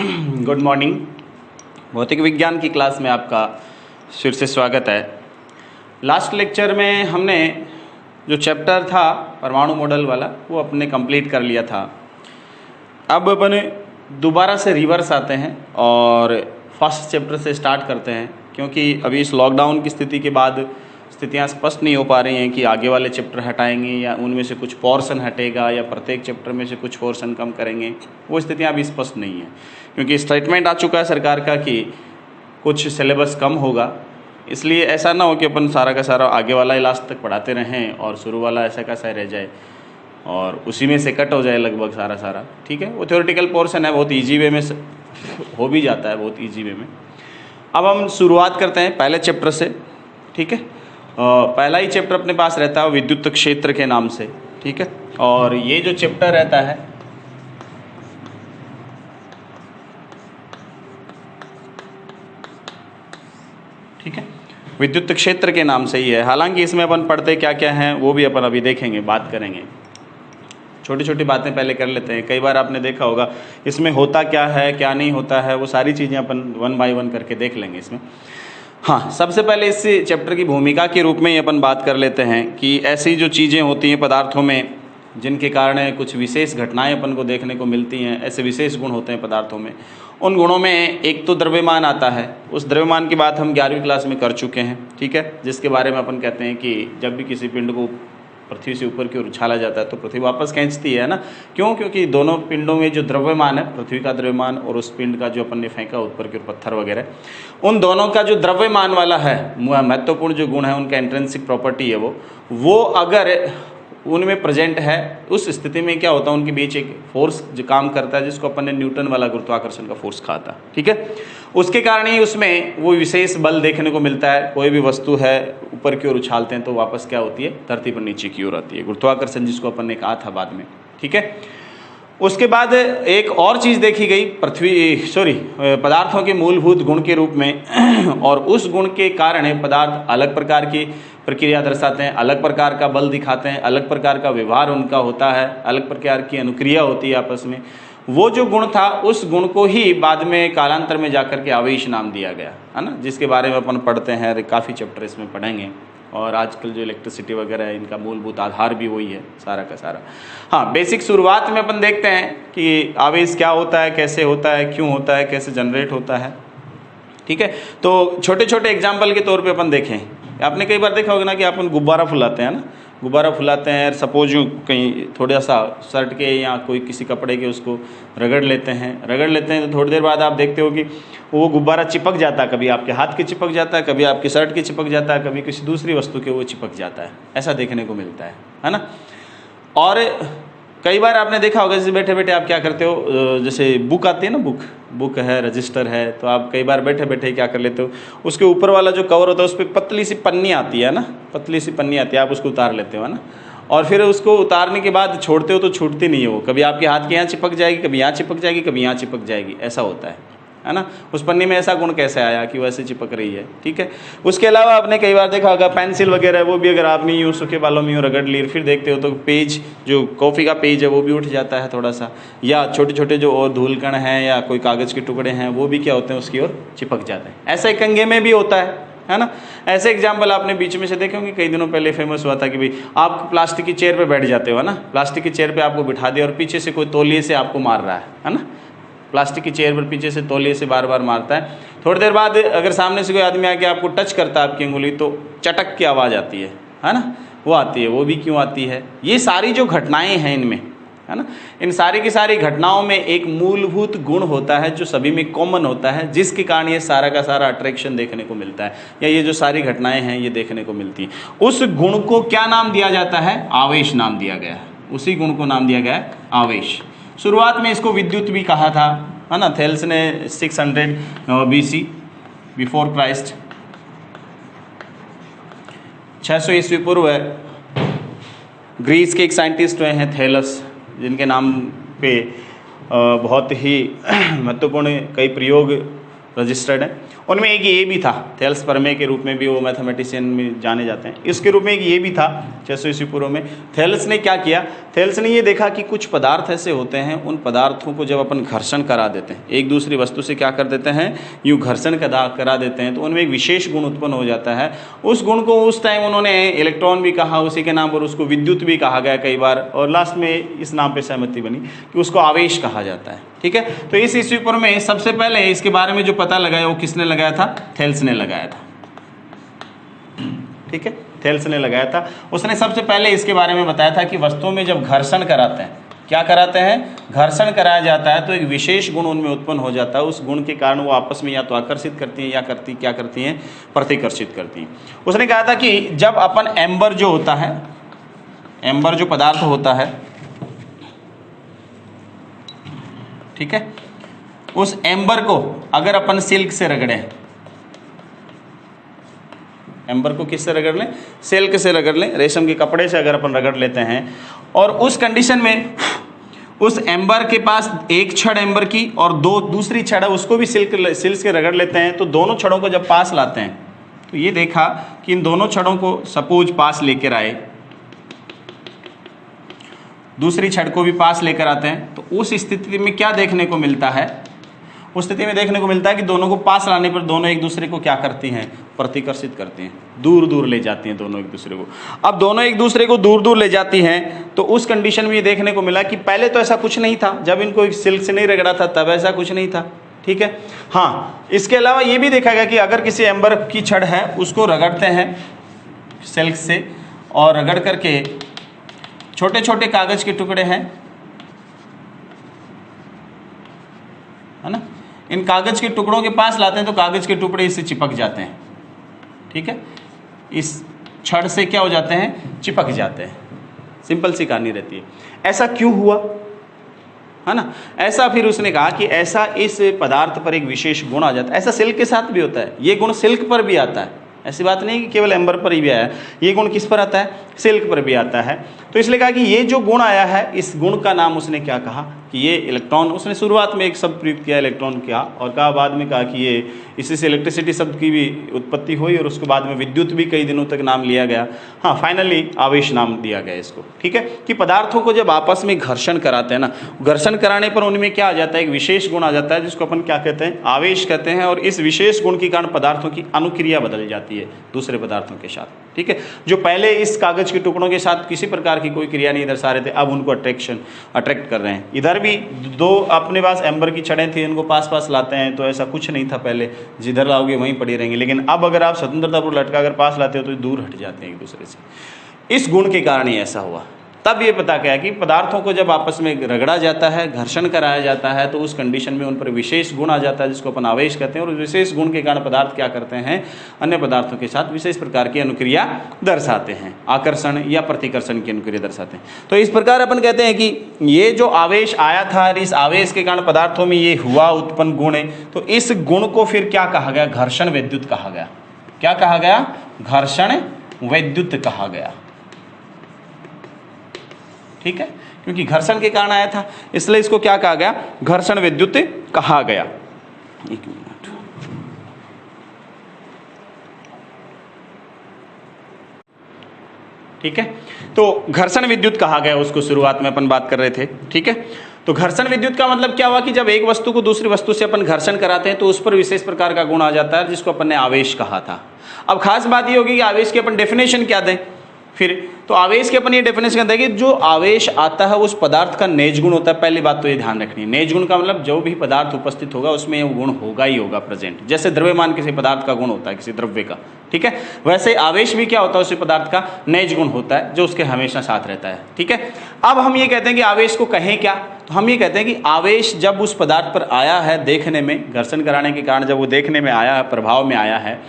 Good morning. भौतिक विज्ञान की क्लास में आपका फिर से स्वागत है। लास्ट लेक्चर में हमने जो चैप्टर था परमाणु मॉडल वाला वो अपने कंप्लीट कर लिया था। अब अपन दोबारा से रिवर्स आते हैं और फर्स्ट चैप्टर से स्टार्ट करते हैं, क्योंकि अभी इस लॉकडाउन की स्थिति के बाद स्थितियाँ स्पष्ट नहीं हो पा रही हैं कि आगे वाले चैप्टर हटाएंगे या उनमें से कुछ पोर्शन हटेगा या प्रत्येक चैप्टर में से कुछ पोर्शन कम करेंगे। वो स्थितियाँ अभी स्पष्ट नहीं है, क्योंकि स्टेटमेंट आ चुका है सरकार का कि कुछ सिलेबस कम होगा। इसलिए ऐसा ना हो कि अपन सारा का सारा आगे वाला ही लास्ट तक पढ़ाते रहें और शुरू वाला ऐसा का ऐसा रह जाए और उसी में से कट हो जाए लगभग सारा। ठीक है, वो थ्योरेटिकल पोर्शन है, बहुत ईजी वे में हो भी जाता है, बहुत ईजी वे में। अब हम शुरुआत करते हैं पहले चैप्टर से। ठीक है, पहला ही चैप्टर अपने पास रहता है विद्युत क्षेत्र के नाम से। ठीक है, और ये जो चैप्टर रहता है ठीक है, विद्युत क्षेत्र के नाम से ही है। हालांकि इसमें अपन पढ़ते क्या क्या हैं वो भी अपन अभी देखेंगे, बात करेंगे। छोटी छोटी बातें पहले कर लेते हैं। कई बार आपने देखा होगा इसमें होता क्या है क्या नहीं होता है, वो सारी चीज़ें अपन वन बाय वन करके देख लेंगे इसमें। हाँ, सबसे पहले इस चैप्टर की भूमिका के रूप में ही अपन बात कर लेते हैं कि ऐसी जो चीज़ें होती हैं पदार्थों में जिनके कारण कुछ विशेष घटनाएं अपन को देखने को मिलती हैं, ऐसे विशेष गुण होते हैं पदार्थों में। उन गुणों में एक तो द्रव्यमान आता है। उस द्रव्यमान की बात हम 11वीं क्लास में कर चुके हैं। ठीक है, जिसके बारे में अपन कहते हैं कि जब भी किसी पिंड को पृथ्वी से ऊपर की ओर उछाला जाता है तो पृथ्वी वापस खींचती है ना। क्यों? क्योंकि दोनों पिंडों में जो द्रव्यमान है, पृथ्वी का द्रव्यमान और उस पिंड का जो अपन ने फेंका ऊपर की ओर पत्थर वगैरह, उन दोनों का जो द्रव्यमान वाला है महत्वपूर्ण जो गुण है, उनका इंट्रिंसिक प्रॉपर्टी है वो अगर उनमें प्रेजेंट है, उस स्थिति में क्या होता है, उनके बीच एक फोर्स जो काम करता है जिसको अपन ने न्यूटन वाला गुरुत्वाकर्षण का फोर्स कहा था। ठीक है, उसके कारण ही उसमें वो विशेष बल देखने को मिलता है। कोई भी वस्तु है ऊपर की ओर उछालते हैं तो वापस क्या होती है, धरती पर नीचे की ओर आती है, गुरुत्वाकर्षण जिसको अपन ने कहा था बाद में। ठीक है, उसके बाद एक और चीज़ देखी गई पदार्थों के मूलभूत गुण के रूप में और उस गुण के कारण पदार्थ अलग प्रकार की प्रक्रिया दर्शाते हैं, अलग प्रकार का बल दिखाते हैं, अलग प्रकार का व्यवहार उनका होता है, अलग प्रकार की अनुक्रिया होती है आपस में। वो जो गुण था उस गुण को ही बाद में कालांतर में जाकर के आवेश नाम दिया गया है ना, जिसके बारे में अपन पढ़ते हैं, काफ़ी चैप्टर इसमें पढ़ेंगे। और आजकल जो इलेक्ट्रिसिटी वगैरह है इनका मूलभूत आधार भी वही है सारा का सारा। हाँ, बेसिक शुरुआत में अपन देखते हैं कि आवेश क्या होता है, कैसे होता है, क्यों होता है, कैसे जनरेट होता है। ठीक है, तो छोटे छोटे एग्जाम्पल के तौर पे अपन देखें। आपने कई बार देखा होगा ना कि अपन गुब्बारा फुलाते हैं ना, गुब्बारा फुलाते हैं, सपोज यूँ कहीं थोड़ा सा शर्ट के या कोई किसी कपड़े के उसको रगड़ लेते हैं तो थोड़ी देर बाद आप देखते हो कि वो गुब्बारा चिपक जाता है। कभी आपके हाथ के चिपक जाता है, कभी आपके शर्ट के चिपक जाता है, कभी किसी दूसरी वस्तु के वो चिपक जाता है। ऐसा देखने को मिलता है ना। और कई बार आपने देखा होगा जैसे बैठे बैठे आप क्या करते हो, जैसे बुक आती है ना, बुक है, रजिस्टर है, तो आप कई बार बैठे बैठे क्या कर लेते हो, उसके ऊपर वाला जो कवर होता है उस पर पतली सी पन्नी आती है ना, पतली सी पन्नी आती है, आप उसको उतार लेते हो है ना। और फिर उसको उतारने के बाद छोड़ते हो तो छूटती नहीं है वो, कभी आपके हाथ के यहाँ चिपक जाएगी, कभी यहाँ चिपक जाएगी, कभी यहाँ चिपक जाएगी, ऐसा होता है ना। उस पन्नी में ऐसा गुण कैसे आया कि वैसे चिपक रही है। ठीक है, उसके अलावा आपने कई बार देखा होगा पेंसिल वगैरह, वो भी अगर आपने यूँ सूखे बालों में यूँ रगड़ ली फिर देखते हो तो पेज, जो कॉफ़ी का पेज है वो भी उठ जाता है थोड़ा सा, या छोटे छोटे जो और धूल कण हैं या कोई कागज़ के टुकड़े हैं वो भी क्या होते हैं, उसकी ओर चिपक जाते हैं। ऐसा एक कंघे में भी होता है ना। ऐसे एग्जाम्पल आपने बीच में से देखे होंगे, कई दिनों पहले फेमस हुआ था कि भाई आप प्लास्टिक की चेयर पे बैठ जाते हो ना, प्लास्टिक की चेयर पे आपको बिठा दिया और पीछे से कोई तौलिए से आपको मार रहा है ना। प्लास्टिक की चेयर पर पीछे से तौलिए से बार बार मारता है। थोड़ी देर बाद अगर सामने से कोई आदमी आके आपको टच करता है आपकी अंगुली, तो चटक की आवाज़ आती है ना, वो आती है। वो भी क्यों आती है? ये सारी जो घटनाएं हैं इनमें, है ना, इन सारी की सारी घटनाओं में एक मूलभूत गुण होता है जो सभी में कॉमन होता है, जिसके कारण ये सारा का सारा अट्रैक्शन देखने को मिलता है, या ये जो सारी घटनाएं हैं ये देखने को मिलती हैं। उस गुण को क्या नाम दिया जाता है? आवेश नाम दिया गया है। उसी गुण को नाम दिया गया है आवेश। शुरुआत में इसको विद्युत भी कहा था, है ना। थेल्स ने 600 BC बिफोर क्राइस्ट, 600 ईस्वी पूर्व, ग्रीस के एक साइंटिस्ट हुए हैं थेलस, जिनके नाम पे बहुत ही महत्वपूर्ण कई प्रयोग रजिस्टर्ड हैं। उनमें एक ये भी था, थेल्स परमे के रूप में भी वो मैथमेटिशियन में जाने जाते हैं। इसके रूप में एक ये भी था 600 ईस्वी पूर्व में। थेल्स ने क्या किया, थेल्स ने ये देखा कि कुछ पदार्थ ऐसे होते हैं, उन पदार्थों को जब अपन घर्षण करा देते हैं, एक दूसरी वस्तु से क्या कर देते हैं, यूँ घर्षण करा देते हैं, तो उनमें एक विशेष गुण उत्पन्न हो जाता है। उस गुण को उस टाइम उन्होंने इलेक्ट्रॉन भी कहा, उसी के नाम पर उसको विद्युत भी कहा गया कई बार, और लास्ट में इस नाम पर सहमति बनी कि उसको आवेश कहा जाता है। ठीक है, तो इस ईस्वी पूर्व में सबसे पहले इसके बारे में जो पता लगाया वो किसने लगाया था, थेल्स ने लगाया था। ठीक है, थेल्स ने लगाया था। उसने सबसे पहले इसके बारे में बताया था कि वस्तुओं में जब घर्षण कराते हैं, क्या कराते हैं, घर्षण कराया जाता है, तो एक विशेष गुण उनमें उत्पन्न हो जाता है। उस गुण के कारण वो आपस में या तो आकर्षित करती हैं या क्या करती हैं, प्रतिकर्षित करती हैं। उसने कहा था कि जब अपन एम्बर जो होता है, एम्बर जो पदार्थ होता है, ठीक है, उस एम्बर को अगर अपन सिल्क से रगड़े, एम्बर को किससे रगड़ लें, सिल्क से रगड़ लें, रेशम के कपड़े से अगर अपन रगड़ लेते हैं, और उस कंडीशन में उस एम्बर के पास एक छड़ एम्बर की और दूसरी छड़ है उसको भी सिल्क से रगड़ लेते हैं, तो दोनों छड़ों को जब पास लाते हैं तो ये देखा कि इन दोनों छड़ों को सपोज पास लेकर आए, दूसरी छड़ को भी पास लेकर आते हैं, तो उस स्थिति में क्या देखने को मिलता है, उस स्थिति में देखने को मिलता है कि दोनों को पास लाने पर दोनों एक दूसरे को क्या करती हैं, प्रतिकर्षित करती हैं, दूर दूर ले जाती हैं दोनों एक दूसरे को। अब दोनों एक दूसरे को दूर दूर ले जाती हैं, तो उस कंडीशन में ये देखने को मिला कि पहले तो ऐसा कुछ नहीं था, जब इनको सिल्क से नहीं रगड़ा था तब ऐसा कुछ नहीं था। ठीक है, हाँ, इसके अलावा ये भी देखा गया कि अगर किसी एम्बर की छड़ है उसको रगड़ते हैं सिल्क से, और रगड़ करके छोटे छोटे कागज के टुकड़े हैं, है ना, इन कागज के टुकड़ों के पास लाते हैं तो कागज के टुकड़े इससे चिपक जाते हैं। ठीक है, इस छड़ से क्या हो जाते हैं, चिपक जाते हैं। सिंपल सी कहानी रहती है। ऐसा क्यों हुआ, है ना, ऐसा फिर उसने कहा कि ऐसा इस पदार्थ पर एक विशेष गुण आ जाता है। ऐसा सिल्क के साथ भी होता है, ये गुण सिल्क पर भी आता है, ऐसी बात नहीं कि केवल एम्बर पर ही भी आया है, ये गुण किस पर आता है, सिल्क पर भी आता है। तो इसलिए कहा कि ये जो गुण आया है, इस गुण का नाम उसने क्या कहा कि ये इलेक्ट्रॉन, उसने शुरुआत में एक शब्द प्रयुक्त किया इलेक्ट्रॉन किया, और कहा बाद में कहा कि ये इसी से इलेक्ट्रिसिटी शब्द की भी उत्पत्ति हुई, और उसके बाद में विद्युत भी कई दिनों तक नाम लिया गया। हाँ, फाइनली आवेश नाम दिया गया इसको। ठीक है, कि पदार्थों को जब आपस में घर्षण कराते हैं ना, घर्षण कराने पर उनमें क्या आ जाता है, एक विशेष गुण आ जाता है जिसको अपन क्या कहते हैं, आवेश कहते हैं। और इस विशेष गुण के कारण पदार्थों की अनुक्रिया बदल जाती है दूसरे पदार्थों के साथ। ठीक है, जो पहले इस कागज के टुकड़ों के साथ किसी प्रकार की कोई क्रिया नहीं दर्शा रहे थे, अब उनको अट्रैक्ट कर रहे हैं। इधर भी दो अपने पास एम्बर की छड़ें थी, इनको पास पास लाते हैं, तो ऐसा कुछ नहीं था पहले, जिधर लाओगे वहीं पड़ी रहेंगी। लेकिन अब अगर आप स्वतंत्रतापूर्वक लटका कर पास लाते हो तो दूर हट जाते हैं एक दूसरे से। इस गुण के कारण ही ऐसा हुआ। तब ये पता गया कि पदार्थों को जब आपस में रगड़ा जाता है, घर्षण कराया जाता है, तो उस कंडीशन में उन पर विशेष गुण आ जाता है जिसको अपन आवेश कहते हैं। और उस विशेष गुण के कारण पदार्थ क्या करते हैं, अन्य पदार्थों के साथ विशेष प्रकार की अनुक्रिया दर्शाते हैं, आकर्षण या प्रतिकर्षण की अनुक्रिया दर्शाते हैं। तो इस प्रकार अपन कहते हैं कि ये जो आवेश आया था, इस आवेश के कारण पदार्थों में ये हुआ उत्पन्न गुण है, तो इस गुण को फिर क्या कहा गया, घर्षण वैद्युत कहा गया। क्या कहा गया, घर्षण वैद्युत कहा गया। ठीक है, क्योंकि घर्षण के कारण आया था, इसलिए इसको क्या कहा गया, घर्षण विद्युत कहा गया। एक मिनट, ठीक है, तो घर्षण विद्युत कहा गया उसको, शुरुआत में अपन बात कर रहे थे। ठीक है, तो घर्षण विद्युत का मतलब क्या हुआ कि जब एक वस्तु को दूसरी वस्तु से अपन घर्षण कराते हैं तो उस पर विशेष प्रकार का गुण आ जाता है जिसको अपन ने आवेश कहा था। अब खास बात ये होगी कि आवेश की अपन डेफिनेशन क्या दें फिर, तो आवेश के अपन ये डेफिनेशन कहते हैं कि जो आवेश आता है उस पदार्थ का नेज गुण होता है। पहली बात तो ये ध्यान रखनी है, नेज गुण का मतलब जो भी पदार्थ उपस्थित होगा उसमें वो गुण होगा ही होगा प्रेजेंट। जैसे द्रव्यमान किसी पदार्थ का गुण होता है, किसी द्रव्य का, ठीक है, वैसे आवेश भी क्या होता है, उसी पदार्थ का नेज गुण होता है जो उसके हमेशा साथ रहता है। ठीक है, अब हम ये कहते हैं कि आवेश को कहें क्या, तो हम ये कहते हैं कि आवेश जब उस पदार्थ पर आया है देखने में, घर्षण कराने के कारण जब वो देखने में आया है, प्रभाव में आया है,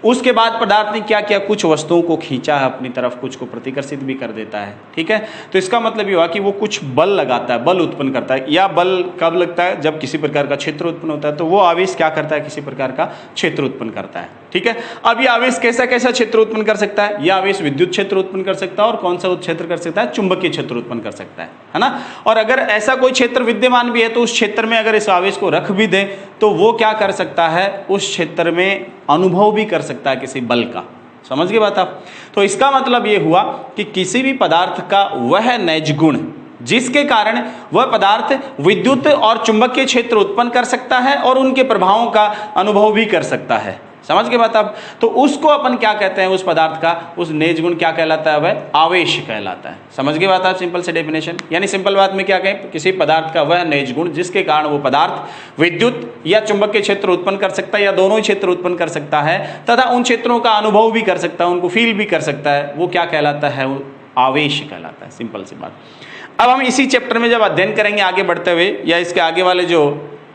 उसके बाद पदार्थ ने क्या किया, कुछ वस्तुओं को खींचा है अपनी तरफ, कुछ को प्रतिकर्षित भी कर देता है। ठीक है, तो इसका मतलब ये हुआ कि वो कुछ बल लगाता है, बल उत्पन्न करता है। या बल कब लगता है, जब किसी प्रकार का क्षेत्र उत्पन्न होता है, तो वो आवेश क्या करता है, किसी प्रकार का क्षेत्र उत्पन्न करता है। ठीक है। अब ये आवेश कैसा कैसा क्षेत्र उत्पन्न कर सकता है? ये आवेश विद्युत क्षेत्र उत्पन्न कर सकता है और कौन सा क्षेत्र कर सकता है? चुंबकीय क्षेत्र उत्पन्न कर सकता है ना। और अगर ऐसा कोई क्षेत्र विद्यमान भी है तो उस क्षेत्र में अगर इस आवेश को रख भी दें तो वो क्या कर सकता है? उस क्षेत्र में अनुभव भी कर सकता है किसी बल का। समझ गए बात आप? तो इसका मतलब ये हुआ कि किसी भी पदार्थ का वह नैज गुण जिसके कारण वह पदार्थ विद्युत और चुंबकीय क्षेत्र उत्पन्न कर सकता है और उनके प्रभावों का अनुभव भी कर सकता है। समझ गए बात आप? तो उसको अपन क्या कहते हैं? उस पदार्थ का उस नेज गुण क्या कहलाता है? वह आवेश कहलाता है। समझ गए बात आप? सिंपल से डेफिनेशन, यानी सिंपल बात में क्या कहें? किसी पदार्थ का वह नेज गुण जिसके कारण वो पदार्थ विद्युत या चुंबकीय क्षेत्र उत्पन्न कर सकता है या दोनों ही क्षेत्र उत्पन्न कर सकता है तथा उन क्षेत्रों का अनुभव भी कर सकता है, उनको फील भी कर सकता है, वो क्या कहलाता है? वो आवेश कहलाता है। सिंपल सी बात। अब हम इसी चैप्टर में जब अध्ययन करेंगे आगे बढ़ते हुए, या इसके आगे वाले जो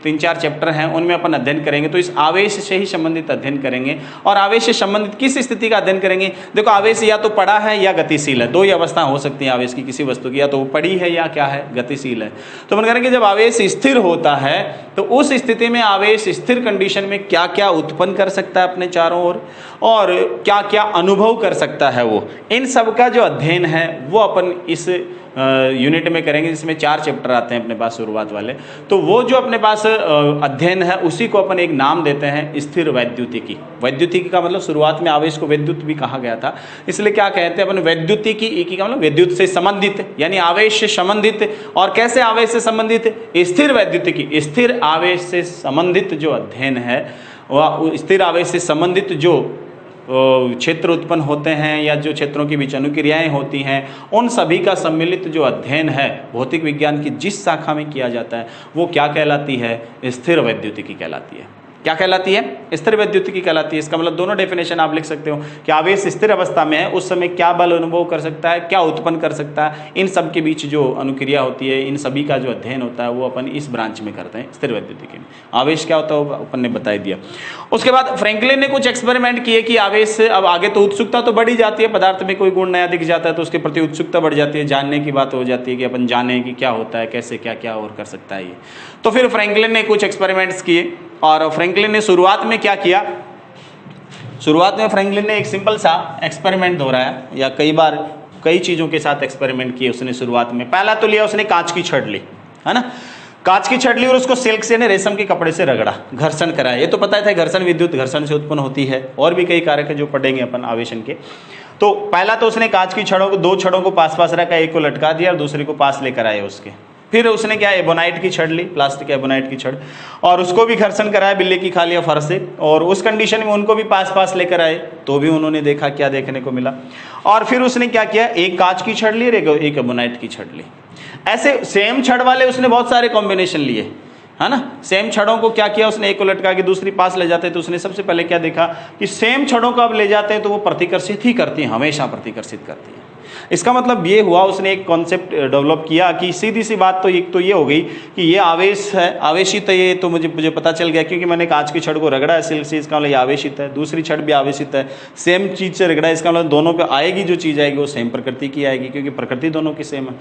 3-4 चैप्टर हैं उनमें अपन अध्ययन करेंगे, तो इस आवेश से ही संबंधित अध्ययन करेंगे। और आवेश से संबंधित किस स्थिति का अध्ययन करेंगे? देखो, आवेश या तो पड़ा है या गतिशील है, दो ही अवस्था हो सकती है आवेश की किसी वस्तु की, या तो वो पड़ी है या क्या है? गतिशील है। तो अपन करेंगे जब आवेश स्थिर होता है तो उस स्थिति में आवेश स्थिर कंडीशन में क्या क्या उत्पन्न कर सकता है अपने चारों ओर और क्या क्या अनुभव कर सकता है, वो इन सब का जो अध्ययन है वो अपन इस यूनिट में करेंगे, जिसमें 4 चैप्टर आते हैं अपने पास शुरुआत वाले। तो वो जो अपने पास अध्ययन है उसी को अपन एक नाम देते हैं स्थिर वैद्युतिकी। वैद्युतिकी का मतलब शुरुआत में आवेश को विद्युत भी कहा गया था, इसलिए क्या कहते हैं अपन? वैद्युतिकी। इकी का मतलब विद्युत से संबंधित, यानी आवेश से संबंधित। और कैसे आवेश से संबंधित? स्थिर वैद्युतिकी। स्थिर आवेश से संबंधित जो अध्ययन है वह स्थिर आवेश से संबंधित जो क्षेत्र उत्पन्न होते हैं या जो क्षेत्रों की बीच अनुक्रियाएं होती हैं, उन सभी का सम्मिलित जो अध्ययन है भौतिक विज्ञान की जिस शाखा में किया जाता है वो क्या कहलाती है? स्थिर वैद्युतिकी कहलाती है। क्या कहलाती है? स्थिर वैद्युतिकी कहलाती है। इसका मतलब दोनों डेफिनेशन आप लिख सकते हो कि आवेश स्थिर अवस्था में है उस समय क्या बल अनुभव कर सकता है, क्या उत्पन्न कर सकता है, इन सब के बीच जो अनुक्रिया होती है, इन सभी का जो अध्ययन होता है वो अपन इस ब्रांच में करते हैं, स्थिर वैद्युतिकी में। आवेश क्या होता है वो अपन ने बता दिया। उसके बाद फ्रैंकलिन ने कुछ एक्सपेरिमेंट किए कि आवेश अब आगे तो उत्सुकता तो बढ़ी जाती है, पदार्थ में कोई गुण नया दिख जाता है तो उसके प्रति उत्सुकता बढ़ जाती है, जानने की बात हो जाती है कि अपन जाने कि क्या होता है, कैसे क्या क्या और कर सकता है ये। तो फिर फ्रैंकलिन ने कुछ एक्सपेरिमेंट्स किए और फ्रैंकलिन ने शुरुआत में क्या किया? शुरुआत में फ्रैंकलिन ने एक सिंपल सा एक्सपेरिमेंट दोहराया, या कई बार कई चीज़ों के साथ एक्सपेरिमेंट किए उसने शुरुआत में। पहला तो लिया उसने कांच की छड़ ली, है ना, कांच की छड़ ली और उसको सिल्क से रेशम के कपड़े से रगड़ा, घर्षण कराया। ये तो पता था घर्षण विद्युत घर्षण से उत्पन्न होती है, और भी कई कारक है जो पढ़ेंगे अपन आवेशन के। तो पहला तो उसने कांच की छड़ों को, 2 छड़ों को पास पास रखा, एक को लटका दिया और दूसरे को पास लेकर आए उसके। फिर उसने क्या, एबोनाइट की छड़ ली, प्लास्टिक एबोनाइट की छड़, और उसको भी घर्षण कराया बिल्ली की खाल या फर से, और उस कंडीशन में उनको भी पास पास लेकर आए तो भी उन्होंने देखा क्या देखने को मिला। और फिर उसने क्या किया, एक कांच की छड़ ली और एक एबोनाइट की छड़ ली। ऐसे सेम छड़ वाले उसने बहुत सारे कॉम्बिनेशन लिए, है ना। सेम छड़ों को क्या किया उसने, एक को लटका के दूसरी पास ले जाते, तो उसने सबसे पहले क्या देखा कि सेम छड़ों को अब ले जाते हैं तो वो प्रतिकर्षित ही करती हैं, हमेशा प्रतिकर्षित करती हैं। इसका मतलब ये हुआ उसने एक कॉन्सेप्ट डेवलप किया कि सीधी सी बात तो एक तो ये हो गई कि ये आवेश है, आवेशित है, ये तो मुझे पता चल गया क्योंकि मैंने कांच की छड़ को रगड़ा है सिल्क से, इसका मतलब ये आवेशित है। दूसरी छड़ भी आवेशित है, सेम चीज़ से रगड़ा है, इसका मतलब दोनों पे आएगी जो चीज़ आएगी वो सेम प्रकृति की आएगी क्योंकि प्रकृति दोनों की सेम है।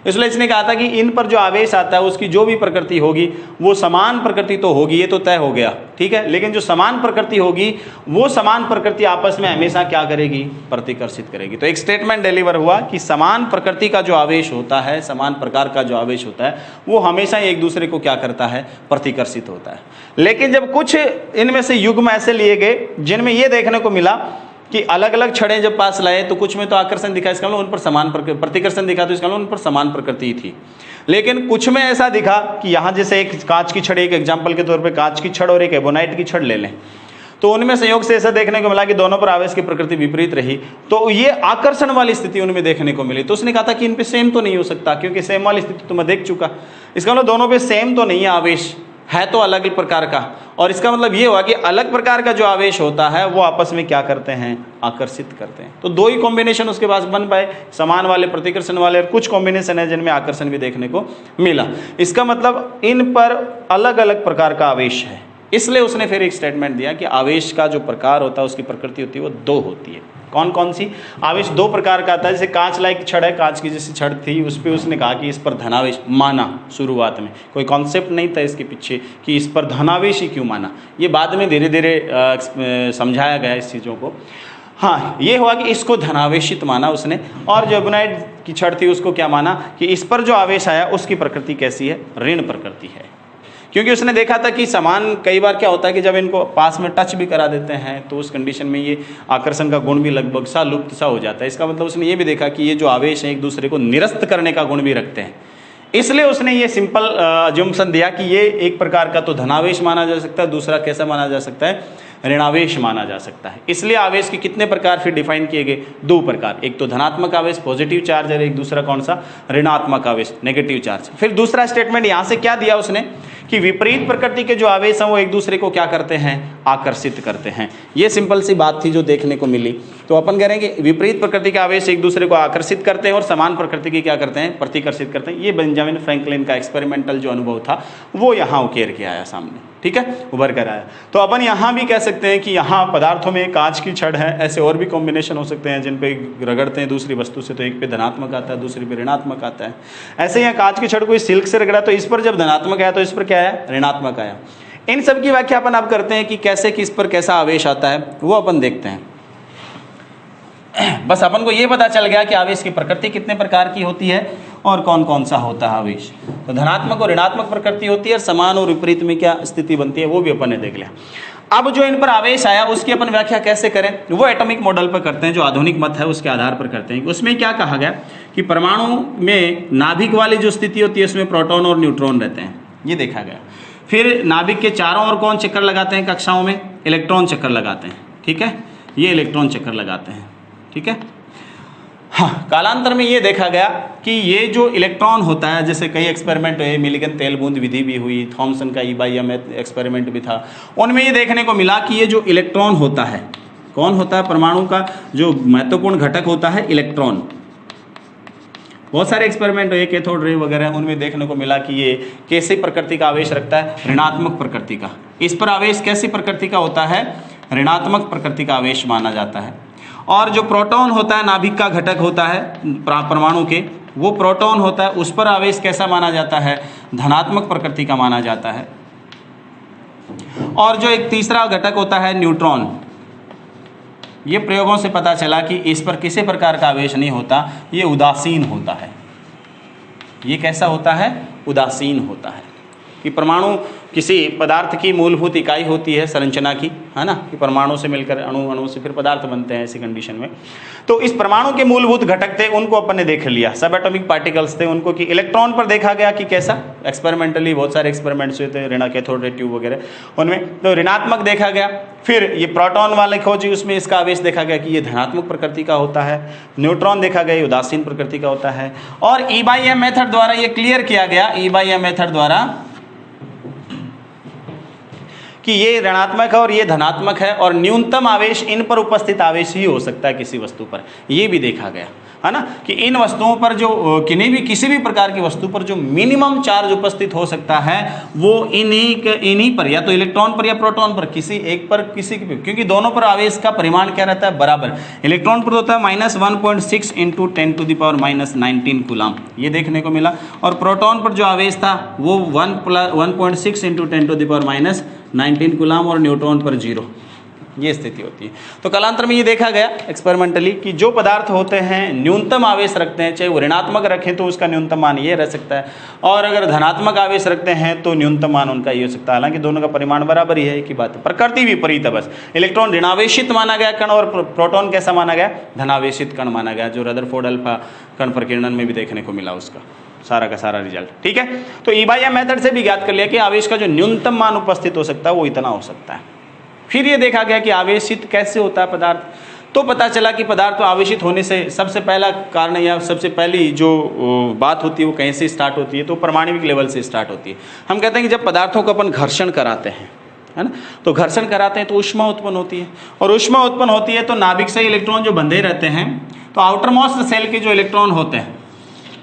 इसलिए इसने कहा था कि इन पर जो आवेश आता है उसकी जो भी प्रकृति होगी वो समान प्रकृति तो होगी, ये तो तय हो गया, ठीक है। लेकिन जो समान प्रकृति होगी वो समान प्रकृति आपस में हमेशा क्या करेगी, प्रतिकर्षित करेगी। तो एक स्टेटमेंट डिलीवर हुआ कि समान प्रकृति का जो आवेश होता है, समान प्रकार का जो आवेश होता है वो हमेशा एक दूसरे को क्या करता है, प्रतिकर्षित होता है। लेकिन जब कुछ इनमें से युग्म ऐसे लिए गए जिनमें ये देखने को मिला कि अलग अलग छड़ें जब पास लाए तो कुछ में तो आकर्षण दिखा, इसका मतलब उन पर समान प्रतिकर्षण दिखा, तो इसका मतलब उन पर समान प्रकृति थी। लेकिन कुछ में ऐसा दिखा कि यहाँ जैसे एक कांच की छड़, एक एग्जाम्पल के तौर पे कांच की छड़ और एक एबोनाइट की छड़ ले लें, तो उनमें संयोग से ऐसा देखने को मिला कि दोनों पर आवेश की प्रकृति विपरीत रही, तो ये आकर्षण वाली स्थिति उनमें देखने को मिली। तो उसने कहा था कि इन पे सेम तो नहीं हो सकता क्योंकि सेम वाली स्थिति तो मैं देख चुका, इसका मतलब दोनों पे सेम तो नहीं है, आवेश है तो अलग प्रकार का। और इसका मतलब ये हुआ कि अलग प्रकार का जो आवेश होता है वो आपस में क्या करते हैं, आकर्षित करते हैं। तो 2 ही कॉम्बिनेशन उसके पास बन पाए, समान वाले, प्रतिकर्षण वाले, और कुछ कॉम्बिनेशन है जिनमें आकर्षण भी देखने को मिला। इसका मतलब इन पर अलग अलग प्रकार का आवेश है। इसलिए उसने फिर एक स्टेटमेंट दिया कि आवेश का जो प्रकार होता है उसकी प्रकृति होती है वो 2 होती है। कौन कौन सी आवेश? दो प्रकार का आता है, जैसे कांच लाइक छड़ है, कांच की जैसी छड़ थी, उस पर उसने कहा कि इस पर धनावेश माना। शुरुआत में कोई कॉन्सेप्ट नहीं था इसके पीछे कि इस पर धनावेश ही क्यों माना, ये बाद में धीरे धीरे समझाया गया इस चीज़ों को। हाँ, ये हुआ कि इसको धनावेशित माना उसने, और जो एबोनाइट की छड़ थी उसको क्या माना कि इस पर जो आवेश आया उसकी प्रकृति कैसी है? ऋण प्रकृति है। क्योंकि उसने देखा था कि सामान कई बार क्या होता है कि जब इनको पास में टच भी करा देते हैं तो उस कंडीशन में ये आकर्षण का गुण भी लगभग सा लुप्त सा हो जाता है। इसका मतलब उसने ये भी देखा कि ये जो आवेश है एक दूसरे को निरस्त करने का गुण भी रखते हैं। इसलिए उसने ये सिंपल अज्यूम्पशन दिया कि ये एक प्रकार का तो धनावेश माना जा सकता है, दूसरा कैसा माना जा सकता है? ऋणावेश माना जा सकता है। इसलिए आवेश के कितने प्रकार फिर डिफाइन किए गए? दो प्रकार, एक तो धनात्मक आवेश पॉजिटिव चार्ज और एक दूसरा कौन सा? ऋणात्मक आवेश नेगेटिव चार्ज। फिर दूसरा स्टेटमेंट यहाँ से क्या दिया उसने कि विपरीत प्रकृति के जो आवेश हैं वो एक दूसरे को क्या करते हैं? आकर्षित करते हैं। ये सिंपल सी बात थी जो देखने को मिली। तो अपन करेंगे विपरीत प्रकृति के आवेश एक दूसरे को आकर्षित करते हैं और समान प्रकृति के क्या करते हैं? प्रतिकर्षित करते हैं। ये बेंजामिन फ्रैंकलिन का एक्सपेरिमेंटल जो अनुभव था वो यहाँ उकेर के आया सामने, ठीक है, उभर कर आया। तो अपन यहाँ भी कह सकते हैं कि यहाँ पदार्थों में कांच की छड़ है, ऐसे और भी कॉम्बिनेशन हो सकते हैं जिन पे रगड़ते हैं दूसरी वस्तु से तो एक पे धनात्मक आता है, दूसरी पे ऋणात्मक आता है। ऐसे यहाँ कांच की छड़ को इस सिल्क से रगड़ा तो इस पर जब धनात्मक आया तो इस पर क्या आया? ऋणात्मक आया। इन सब की व्याख्या अपन अब करते हैं कि कैसे किस पर कैसा आवेश आता है वो अपन देखते हैं। बस अपन को ये पता चल गया कि आवेश की प्रकृति कितने प्रकार की होती है और कौन कौन सा होता है आवेश। तो धनात्मक और ऋणात्मक प्रकृति होती है और समान और विपरीत में क्या स्थिति बनती है वो भी अपन ने देख लिया। अब जो इन पर आवेश आया उसकी अपन व्याख्या कैसे करें वो एटॉमिक मॉडल पर करते हैं, जो आधुनिक मत है उसके आधार पर करते हैं। उसमें क्या कहा गया कि परमाणु में नाभिक वाली जो स्थिति होती है उसमें प्रोटॉन और न्यूट्रॉन रहते हैं, ये देखा गया। फिर नाभिक के चारों ओर कौन चक्कर लगाते हैं कक्षाओं में? इलेक्ट्रॉन चक्कर लगाते हैं, ठीक है, ये इलेक्ट्रॉन चक्कर लगाते हैं, ठीक है। हाँ, कालांतर में ये देखा गया कि ये जो इलेक्ट्रॉन होता है, जैसे कई एक्सपेरिमेंट हुए, मिलिगन तेल बूंद विधि भी हुई, थॉमसन का E/M एक्सपेरिमेंट भी था, उनमें ये देखने को मिला कि ये जो इलेक्ट्रॉन होता है, कौन होता है? परमाणु का जो महत्वपूर्ण घटक होता है इलेक्ट्रॉन। बहुत सारे एक्सपेरिमेंट हुए, कैथोड रे वगैरह, उनमें देखने को मिला कि ये कैसी प्रकृति का आवेश रखता है? ऋणात्मक प्रकृति का। इस पर आवेश कैसी प्रकृति का होता है? ऋणात्मक प्रकृति का आवेश माना जाता है। और जो प्रोटॉन होता है, नाभिक का घटक होता है परमाणु के, वो प्रोटॉन होता है, उस पर आवेश कैसा माना जाता है? धनात्मक प्रकृति का माना जाता है। और जो एक तीसरा घटक होता है न्यूट्रॉन, ये प्रयोगों से पता चला कि इस पर किसी प्रकार का आवेश नहीं होता, ये उदासीन होता है। ये कैसा होता है? उदासीन होता है। कि परमाणु किसी पदार्थ की मूलभूत इकाई होती है संरचना की, है ना, कि परमाणु से मिलकर अणु, अणु से फिर पदार्थ बनते हैं ऐसी कंडीशन में। तो इस परमाणु के मूलभूत घटक थे, उनको अपन ने देख लिया, सब एटॉमिक पार्टिकल्स थे उनको, कि इलेक्ट्रॉन पर देखा गया कि कैसा, एक्सपेरिमेंटली बहुत सारे एक्सपेरिमेंट्स हुए थे, ऋण कैथोड रे ट्यूब वगैरह, उनमें तो ऋणात्मक देखा गया। फिर ये प्रोटॉन वाले खोजी, उसमें इसका आवेश देखा गया कि ये धनात्मक प्रकृति का होता है। न्यूट्रॉन देखा गया, ये उदासीन प्रकृति का होता है। और E/M मेथड द्वारा ये क्लियर किया गया, E/M मेथड द्वारा, कि ये ऋणात्मक है और ये धनात्मक है, और न्यूनतम आवेश इन पर उपस्थित आवेश ही हो सकता है किसी वस्तु पर, ये भी देखा गया, है ना, कि इन वस्तुओं पर जो किसी भी प्रकार की वस्तु पर जो मिनिमम चार्ज उपस्थित हो सकता है वो इन्हीं पर, या तो इलेक्ट्रॉन पर या प्रोटॉन पर, किसी एक पर, किसी के, क्योंकि दोनों पर आवेश का परिमाण क्या रहता है? बराबर। इलेक्ट्रॉन पर होता है -1.6 × 10⁻⁻19 कूलाम, ये देखने को मिला। और प्रोटॉन पर जो आवेश था वो 1.6 × 10⁻⁻19 कूलाम, और न्यूट्रॉन पर 0, ये स्थिति होती है। तो कालांतर में ये देखा गया एक्सपेरिमेंटली कि जो पदार्थ होते हैं न्यूनतम आवेश रखते हैं, चाहे वो ऋणात्मक रखें तो उसका न्यूनतम मान ये रह सकता है, और अगर धनात्मक आवेश रखते हैं तो न्यूनतम मान उनका ये हो सकता है। हालांकि दोनों का परिमाण बराबर ही है, एक ही बात है, प्रकृति विपरीत है बस। इलेक्ट्रॉन ऋणावेशित माना गया कण, और प्रोटॉन कैसा माना गया? धनावेशित कण माना गया, जो रदरफोर्ड अल्फा कण प्रकीर्णन में भी देखने को मिला उसका सारा का सारा रिजल्ट, ठीक है। तो E/M मेथड से भी ज्ञात कर लिया कि आवेश का जो न्यूनतम मान उपस्थित हो सकता है वो इतना हो सकता है। फिर ये देखा गया कि आवेशित कैसे होता है पदार्थ, तो पता चला कि पदार्थ तो आवेशित होने से सबसे पहला कारण या सबसे पहली जो बात होती है वो कहीं से स्टार्ट होती है? तो परमाणविक लेवल से स्टार्ट होती है। हम कहते हैं कि जब पदार्थों को अपन घर्षण कराते हैं, है ना, तो घर्षण कराते हैं तो ऊष्मा उत्पन्न होती है, और ऊष्मा उत्पन्न होती है तो नाभिक से इलेक्ट्रॉन जो बंधे रहते हैं, तो आउटर मोस्ट सेल के जो इलेक्ट्रॉन होते हैं,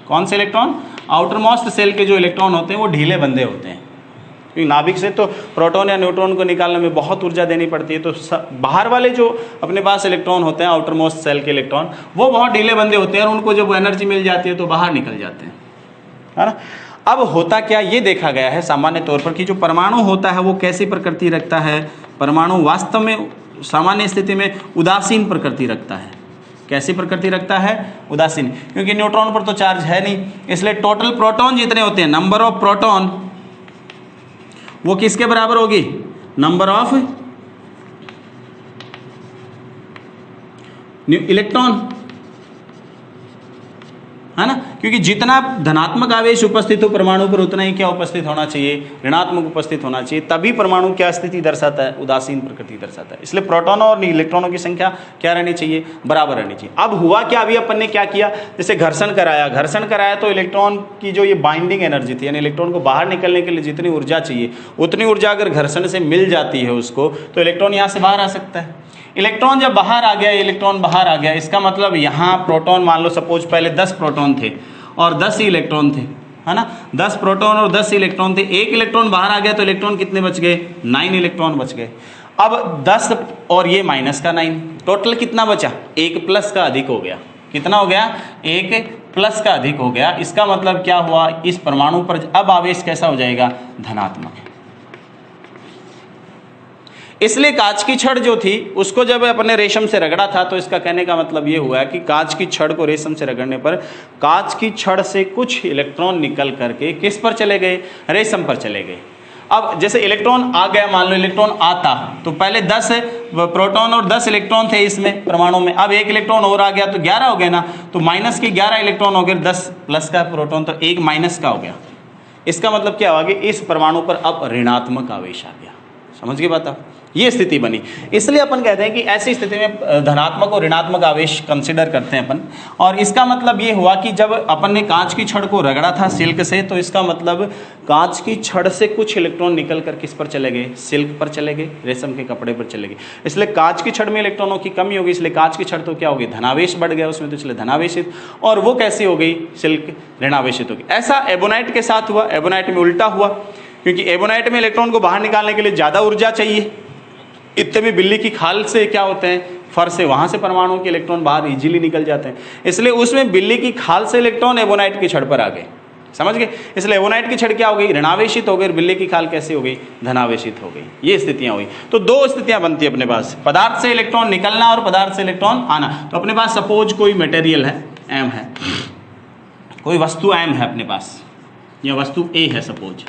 कौन से इलेक्ट्रॉन? आउटर मोस्ट सेल के जो इलेक्ट्रॉन होते हैं वो ढीले बंधे होते हैं, क्योंकि नाभिक से तो प्रोटॉन या न्यूट्रॉन को निकालने में बहुत ऊर्जा देनी पड़ती है। तो बाहर वाले जो अपने पास इलेक्ट्रॉन होते हैं, आउटर मोस्ट सेल के इलेक्ट्रॉन, वो बहुत ढीले बंदे होते हैं और उनको जब एनर्जी मिल जाती है तो बाहर निकल जाते हैं, है ना। अब होता क्या, ये देखा गया है सामान्य तौर पर कि जो परमाणु होता है वो कैसी प्रकृति रखता है। परमाणु वास्तव में सामान्य स्थिति में उदासीन प्रकृति रखता है। कैसी प्रकृति रखता है? उदासीन, क्योंकि न्यूट्रॉन पर तो चार्ज है नहीं, इसलिए टोटल प्रोटॉन जितने होते हैं, नंबर ऑफ प्रोटॉन, वो किसके बराबर होगी? नंबर ऑफ इलेक्ट्रॉन, है ना। क्योंकि जितना धनात्मक आवेश उपस्थित हो परमाणु पर उतना ही क्या उपस्थित होना चाहिए? ऋणात्मक उपस्थित होना चाहिए। तभी परमाणु क्या स्थिति दर्शाता है? उदासीन प्रकृति दर्शाता है। इसलिए प्रोटॉनों और इलेक्ट्रॉनों की संख्या क्या रहनी चाहिए? बराबर रहनी चाहिए। अब हुआ क्या, अभी अपन ने क्या किया, जैसे घर्षण कराया तो इलेक्ट्रॉन की जो ये बाइंडिंग एनर्जी थी, यानी इलेक्ट्रॉन को बाहर निकलने के लिए जितनी ऊर्जा चाहिए उतनी ऊर्जा अगर घर्षण से मिल जाती है उसको, तो इलेक्ट्रॉन यहाँ से बाहर आ सकता है। इलेक्ट्रॉन जब बाहर आ गया, इसका मतलब यहाँ प्रोटॉन, मान लो सपोज पहले 10 प्रोटॉन थे और 10 ही इलेक्ट्रॉन थे, है ना। 10 प्रोटॉन और 10 इलेक्ट्रॉन थे, एक इलेक्ट्रॉन बाहर आ गया तो इलेक्ट्रॉन कितने बच गए? 9 इलेक्ट्रॉन बच गए। अब 10 और ये माइनस का 9, टोटल कितना बचा? 1 प्लस का अधिक हो गया। कितना हो गया? 1 प्लस का अधिक हो गया। इसका मतलब क्या हुआ, इस परमाणु पर अब आवेश कैसा हो जाएगा? धनात्मक। इसलिए कांच की छड़ जो थी उसको जब अपने रेशम से रगड़ा था, तो इसका कहने का मतलब ये हुआ कि कांच की छड़ को रेशम से रगड़ने पर कांच की छड़ से कुछ इलेक्ट्रॉन निकल करके किस पर चले गए? रेशम पर चले गए। अब जैसे इलेक्ट्रॉन आ गया, मान लो इलेक्ट्रॉन आता, तो पहले 10 प्रोटॉन और 10 इलेक्ट्रॉन थे इसमें परमाणु में, अब 1 इलेक्ट्रॉन और आ गया तो 11 हो गए ना, तो माइनस के 11 इलेक्ट्रॉन हो गए, 10 प्लस का प्रोटॉन तो 1 माइनस का हो गया। इसका मतलब क्या हुआ कि इस परमाणु पर अब ऋणात्मक आवेश आ गया। समझ गए बात आप? ये स्थिति बनी। इसलिए अपन कहते हैं कि ऐसी स्थिति में धनात्मक और ऋणात्मक आवेश कंसिडर करते हैं अपन। और इसका मतलब ये हुआ कि जब अपन ने कांच की छड़ को रगड़ा था सिल्क से, तो इसका मतलब कांच की छड़ से कुछ इलेक्ट्रॉन निकल कर किस पर चले गए? सिल्क पर चले गए, रेशम के कपड़े पर चले गए। इसलिए कांच की छड़ में इलेक्ट्रॉनों की कमी होगी, इसलिए कांच की छड़ तो क्या होगी? धनावेश बढ़ गया उसमें, तो इसलिए धनावेशित। और वो कैसी हो गई? सिल्क ऋणावेशित होगी। ऐसा एबोनाइट के साथ हुआ। एबोनाइट में उल्टा हुआ, क्योंकि एबोनाइट में इलेक्ट्रॉन को बाहर निकालने के लिए ज़्यादा ऊर्जा चाहिए। इतने में बिल्ली की खाल से क्या होते हैं? फर से, वहां से परमाणुओं के इलेक्ट्रॉन बाहर इजीली निकल जाते हैं। इसलिए उसमें बिल्ली की खाल से इलेक्ट्रॉन एबोनाइट की छड़ पर आ गए। समझ गए? इसलिए एबोनाइट की छड़ क्या हो गई? ऋणावेशित हो गई। बिल्ली की खाल कैसी हो गई? धनावेशित हो गई। ये स्थितियां हुई। तो 2 स्थितियां बनती है अपने पास, पदार्थ से इलेक्ट्रॉन निकलना और पदार्थ से इलेक्ट्रॉन आना। तो अपने पास सपोज कोई मटेरियल है, एम है, कोई वस्तु एम है अपने पास, या वस्तु ए है सपोज।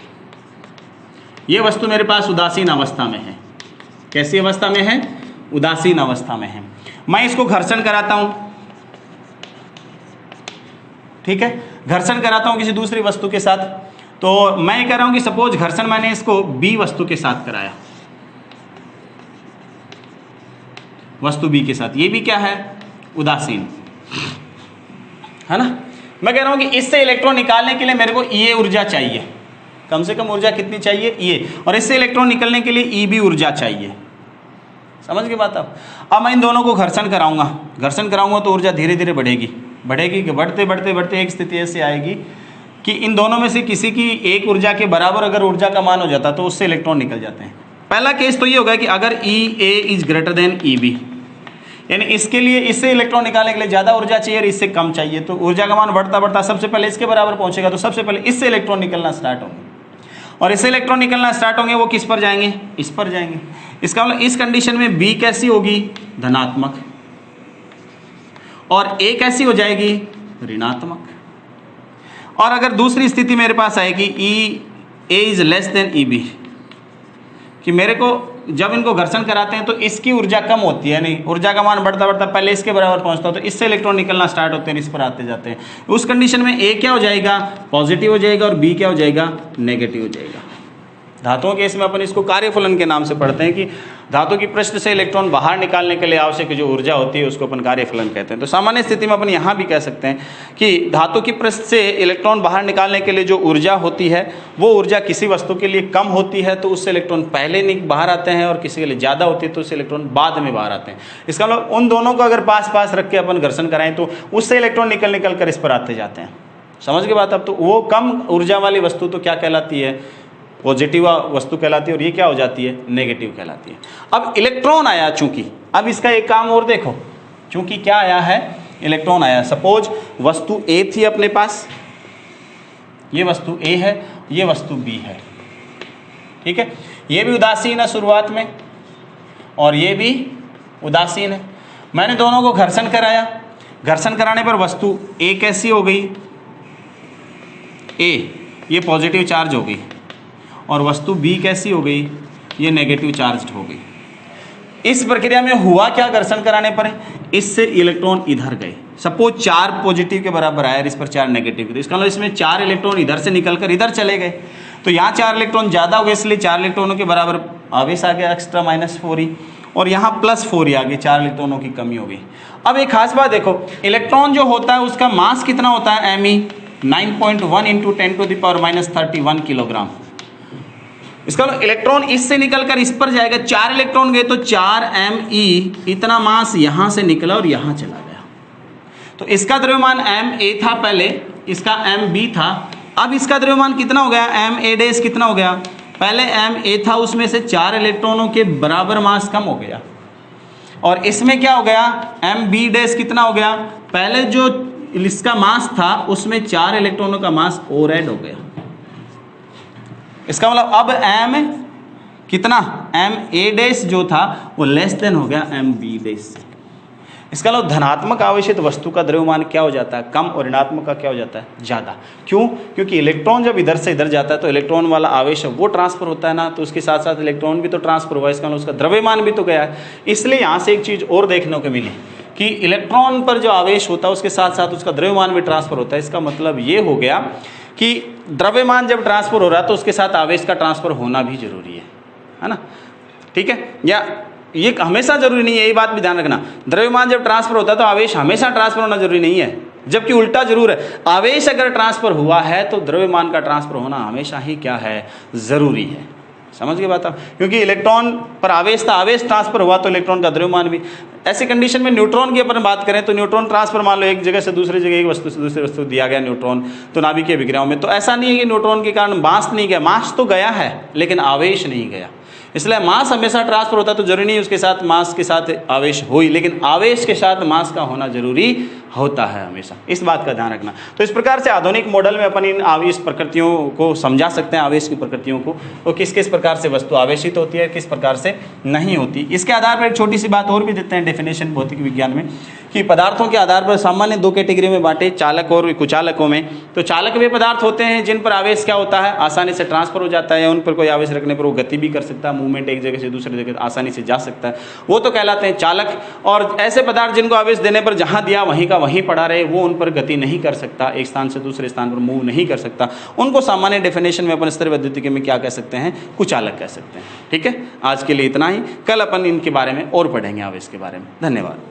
ये वस्तु मेरे पास उदासीन अवस्था में है। कैसी अवस्था में है? उदासीन अवस्था में है। मैं इसको घर्षण कराता हूं, ठीक है, घर्षण कराता हूं किसी दूसरी वस्तु के साथ। तो मैं कह रहा हूं कि सपोज घर्षण मैंने इसको बी वस्तु के साथ कराया, वस्तु बी के साथ। ये भी क्या है? उदासीन, है ना। मैं कह रहा हूं कि इससे इलेक्ट्रॉन निकालने के लिए मेरे को ये ऊर्जा चाहिए, कम से कम ऊर्जा कितनी चाहिए? ये। और इससे इलेक्ट्रॉन निकलने के लिए ई भी ऊर्जा चाहिए। समझ गए बात आप? अब मैं इन दोनों को घर्षण कराऊंगा तो ऊर्जा धीरे धीरे बढ़ेगी, बढ़ते बढ़ते एक स्थिति ऐसी आएगी कि इन दोनों में से किसी की एक ऊर्जा के बराबर अगर ऊर्जा का मान हो जाता तो उससे इलेक्ट्रॉन निकल जाते हैं। पहला केस तो ये होगा कि अगर E A is greater than E B, यानी इसके लिए, इससे इलेक्ट्रॉन निकालने के लिए ज़्यादा ऊर्जा चाहिए और इससे कम चाहिए, तो ऊर्जा का मान बढ़ता सबसे पहले इसके बराबर पहुंचेगा, तो सबसे पहले इससे इलेक्ट्रॉन निकलना स्टार्ट होंगे। और इससे इलेक्ट्रॉन निकलना स्टार्ट होंगे, वो किस पर जाएंगे? इस पर जाएंगे। इसका मतलब इस कंडीशन में बी कैसी होगी? धनात्मक। और ए कैसी हो जाएगी? ऋणात्मक। और अगर दूसरी स्थिति मेरे पास आएगी E A is less than E B, कि मेरे को जब इनको घर्षण कराते हैं तो इसकी ऊर्जा कम होती है, नहीं, ऊर्जा का मान बढ़ता पहले इसके बराबर पहुंचता है, तो इससे इलेक्ट्रॉन निकलना स्टार्ट होते हैं, इस पर आते जाते हैं। उस कंडीशन में ए क्या हो जाएगा? पॉजिटिव हो जाएगा और बी क्या हो जाएगा? नेगेटिव हो जाएगा। धातुओं के इसमें अपन इसको कार्यफलन के नाम से पढ़ते हैं कि धातु की पृष्ठ से इलेक्ट्रॉन बाहर निकालने के लिए आवश्यक जो ऊर्जा होती है उसको अपन कार्यफलन कहते हैं। तो सामान्य स्थिति में अपन यहाँ भी कह सकते हैं कि धातु की पृष्ठ से इलेक्ट्रॉन बाहर निकालने के लिए जो ऊर्जा होती है वो ऊर्जा किसी वस्तु के लिए कम होती है तो उससे इलेक्ट्रॉन पहले बाहर आते हैं, और किसी के लिए ज़्यादा होती है तो उससे इलेक्ट्रॉन बाद में बाहर आते हैं। इसका मतलब उन दोनों को अगर पास पास रख के अपन घर्षण कराएं तो उससे इलेक्ट्रॉन निकल कर इस पर आते जाते हैं। समझ के बात? अब तो वो कम ऊर्जा वाली वस्तु तो क्या कहलाती है? पॉजिटिव वस्तु कहलाती है, और ये क्या हो जाती है, नेगेटिव कहलाती है। अब इलेक्ट्रॉन आया चूंकि, अब इसका एक काम और देखो, चूंकि क्या आया है, इलेक्ट्रॉन आया। सपोज वस्तु ए थी अपने पास, ये वस्तु ए है, ये वस्तु बी है, ठीक है। ये भी उदासीन है शुरुआत में और ये भी उदासीन है। मैंने दोनों को घर्षण कराया, घर्षण कराने पर वस्तु ए कैसी हो गई, ए ये पॉजिटिव चार्ज हो गई, और वस्तु बी कैसी हो गई, ये नेगेटिव चार्ज हो गई। इस प्रक्रिया में हुआ क्या, घर्षण कराने पर इससे इलेक्ट्रॉन इधर गए। सपोज 4 पॉजिटिव के बराबर आया और इस पर 4 नेगेटिव, तो इसका मतलब इसमें 4 इलेक्ट्रॉन इधर से निकलकर इधर चले गए, तो यहाँ 4 इलेक्ट्रॉन ज़्यादा हो गए, इसलिए 4 इलेक्ट्रॉनों के बराबर आवेश आ गया एक्स्ट्रा -4 ही, और यहाँ +4 ही आ गई, 4 इलेक्ट्रॉनों की कमी हो गई। अब एक खास बात देखो, इलेक्ट्रॉन जो होता है उसका मास कितना होता है, Me 9.1 × 10⁻31 किलोग्राम। इसका इलेक्ट्रॉन इससे निकलकर इस पर जाएगा, 4 इलेक्ट्रॉन गए तो 4 Me इतना मास यहाँ से निकला और यहाँ चला गया। तो इसका द्रव्यमान Ma था पहले, इसका Mb था, अब इसका द्रव्यमान कितना हो गया, Ma' कितना हो गया, पहले Ma था उसमें से 4 इलेक्ट्रॉनों के बराबर मास कम हो गया, और इसमें क्या हो गया, Mb' कितना हो गया, पहले जो इसका मास था उसमें 4 इलेक्ट्रॉनों का मास और ऐड हो गया। इसका मतलब अब M कितना, Ma' जो था वो लेस देन हो गया Mb'। इसका मतलब धनात्मक आवेशित वस्तु का द्रव्यमान क्या हो जाता है, कम, और ऋणात्मक का क्या हो जाता है, ज़्यादा। क्यों, क्योंकि इलेक्ट्रॉन जब इधर से इधर जाता है तो इलेक्ट्रॉन वाला आवेश वो ट्रांसफर होता है ना, तो उसके साथ साथ इलेक्ट्रॉन भी तो ट्रांसफर हुआ, इसका मतलब उसका द्रव्यमान भी तो गया है। इसलिए यहाँ से एक चीज़ और देखने को मिली कि इलेक्ट्रॉन पर जो आवेश होता है उसके साथ साथ उसका द्रव्यमान भी ट्रांसफर होता है। इसका मतलब ये हो गया कि द्रव्यमान जब ट्रांसफर हो रहा है तो उसके साथ आवेश का ट्रांसफर होना भी जरूरी है ना, ठीक है। या ये हमेशा जरूरी नहीं है, यही बात भी ध्यान रखना, द्रव्यमान जब ट्रांसफर होता है तो आवेश हमेशा ट्रांसफर होना जरूरी नहीं है, जबकि उल्टा जरूर है। आवेश अगर ट्रांसफर हुआ है तो द्रव्यमान का ट्रांसफर होना हमेशा ही क्या है, जरूरी है। समझ गए बात आप, क्योंकि इलेक्ट्रॉन पर आवेश था, आवेश ट्रांसफर हुआ तो इलेक्ट्रॉन का द्रव्यमान भी। ऐसी कंडीशन में न्यूट्रॉन की अपन बात करें तो न्यूट्रॉन ट्रांसफर, मान लो एक जगह से दूसरी जगह, एक वस्तु से दूसरी वस्तु दिया गया न्यूट्रॉन, तो नाभिकीय विक्रियाओं में तो ऐसा नहीं है कि न्यूट्रॉन के कारण मास नहीं गया, मास तो गया है लेकिन आवेश नहीं गया। इसलिए मास हमेशा ट्रांसफर होता है, तो जरूरी नहीं उसके साथ मास के साथ आवेश हो ही, लेकिन आवेश के साथ मास का होना जरूरी होता है हमेशा, इस बात का ध्यान रखना। तो इस प्रकार से आधुनिक मॉडल में अपन इन आवेश प्रकृतियों को समझा सकते हैं, आवेश की प्रकृतियों को, और किस किस प्रकार से वस्तु आवेशित होती है, किस प्रकार से नहीं होती। इसके आधार पर एक छोटी सी बात और भी देते हैं डेफिनेशन भौतिक विज्ञान में, कि पदार्थों के आधार पर सामान्य 2 कैटेगरी में बांटे, चालक और कुचालकों में। तो चालक वे पदार्थ होते हैं जिन पर आवेश क्या होता है, आसानी से ट्रांसफर हो जाता है, या उन पर कोई आवेश रखने पर वो गति भी कर सकता है, मूवमेंट एक जगह से दूसरी जगह आसानी से जा सकता है, वो तो कहलाते हैं चालक। और ऐसे पदार्थ जिनको आवेश देने पर जहाँ दिया वहीं का वहीं पड़ा रहे, वो उन पर गति नहीं कर सकता, एक स्थान से दूसरे स्थान पर मूव नहीं कर सकता, उनको सामान्य डेफिनेशन में अपन स्तरीय विद्युतिकी में क्या कह सकते हैं, कुचालक कह सकते हैं। ठीक है, आज के लिए इतना ही, कल अपन इनके बारे में और पढ़ेंगे, आवेश के बारे में। धन्यवाद।